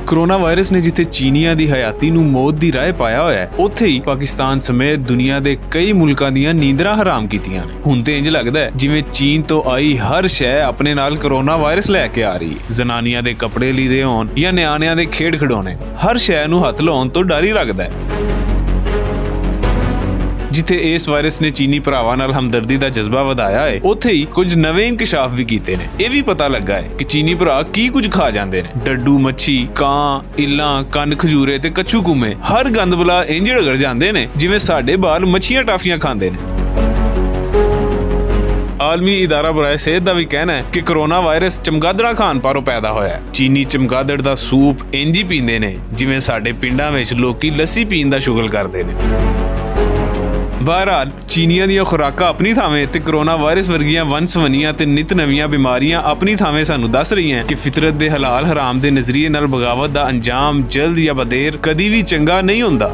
Corona virus ਨੇ ਜਿੱਥੇ ਚੀਨੀਆਂ ਦੀ ਹਯਾਤੀ ਨੂੰ ਮੌਤ ਦੀ ਰਾਹ ਪਾਇਆ ਹੋਇਆ ਹੈ, ਉੱਥੇ ਹੀ ਪਾਕਿਸਤਾਨ ਸਮੇਤ ਦੁਨੀਆ ਦੇ ਕਈ ਮੁਲਕਾਂ ਦੀਆਂ ਨੀਂਦਰਾਂ ਹਰਾਮ ਕੀਤੀਆਂ ਨੇ। ਹੁਣ ਤੇ ਇੰਜ ਲੱਗਦਾ ਹੈ ਜਿਵੇਂ ਚੀਨ ਤੋਂ ਆਈ ਹਰ ਸ਼ੈ ਆਪਣੇ ਨਾਲ ਕੋਰੋਨਾ ਵਾਇਰਸ ਲੈ ਕੇ ਆ ਰਹੀ ਹੈ। ਜ਼ਨਾਨੀਆਂ ਦੇ ਕੱਪੜੇ ਲੀੜੇ ਹੋਣ ਜਾਂ ਨਿਆਣਿਆਂ ਦੇ ਖੇਡ ਖਿਡੌਣੇ, ਹਰ ਸ਼ੈ ਨੂੰ ਹੱਥ ਲਾਉਣ ਤੋਂ ਡਰ ਹੀ ਲੱਗਦਾ ਹੈ। ਜਿੱਥੇ ਇਸ ਵਾਇਰਸ ਨੇ ਚੀਨੀ ਭਰਾਵਾਂ ਨਾਲ ਹਮਦਰਦੀ ਦਾ ਜਜ਼ਬਾ ਵਧਾਇਆ ਹੈ, ਉੱਥੇ ਹੀ ਕੁਝ ਨਵੇਂ ਇੰਕਸ਼ਾਫ ਵੀ ਕੀਤੇ ਨੇ। ਇਹ ਵੀ ਪਤਾ ਲੱਗਾ ਹੈ ਕਿ ਚੀਨੀ ਭਰਾ ਕੀ ਕੁਝ ਖਾ ਜਾਂਦੇ ਨੇ। ਡੱਡੂ ਮੱਛੀ, ਕਾਂ, ਇੱਲਾਂ, ਕੰਨ ਖਜੂਰੇ ਤੇ ਕੱਛੂ ਕੁੰਮੇ ਹਰ ਗੰਦਬਲਾ ਇੰਜ ਰਗੜ ਜਾਂਦੇ ਨੇ ਜਿਵੇਂ ਸਾਡੇ ਬਾਲ ਮੱਛੀਆਂ ਟਾਫੀਆਂ ਖਾਂਦੇ ਨੇ। ਆਲਮੀ ਇਦਾਰਾ ਬਰਾਏ ਸਿਹਤ ਦਾ ਵੀ ਕਹਿਣਾ ਹੈ ਕਿ ਕੋਰੋਨਾ ਵਾਇਰਸ ਚਮਗਾਦੜਾਂ ਖਾਣ ਪਾਰੋਂ ਪੈਦਾ ਹੋਇਆ ਹੈ। ਚੀਨੀ ਚਮਗਾਦੜ ਦਾ ਸੂਪ ਇੰਜ ਹੀ ਪੀਂਦੇ ਨੇ ਜਿਵੇਂ ਸਾਡੇ ਪਿੰਡਾਂ ਵਿੱਚ ਲੋਕੀ ਲੱਸੀ ਪੀਣ ਦਾ ਸ਼ੁਗਲ ਕਰਦੇ ਨੇ। ਬਹਰਹਾਲ ਚੀਨੀਆਂ ਦੀਆਂ ਖੁਰਾਕਾਂ ਆਪਣੀ ਥਾਵੇਂ ਤੇ ਕੋਰੋਨਾ ਵਾਇਰਸ ਵਰਗੀਆਂ ਵੰਨ-ਸਵੰਨੀਆਂ ਤੇ ਨਿਤ ਨਵੀਆਂ ਬਿਮਾਰੀਆਂ ਆਪਣੀ ਥਾਵੇਂ ਸਾਨੂੰ ਦੱਸ ਰਹੀਆਂ ਕਿ ਫਿਤਰਤ ਦੇ ਹਲਾਲ ਹਰਾਮ ਦੇ ਨਜ਼ਰੀਏ ਨਾਲ ਬਗਾਵਤ ਦਾ ਅੰਜਾਮ ਜਲਦ ਜਾਂ ਬਦੇਰ ਕਦੀ ਵੀ ਚੰਗਾ ਨਹੀਂ ਹੁੰਦਾ।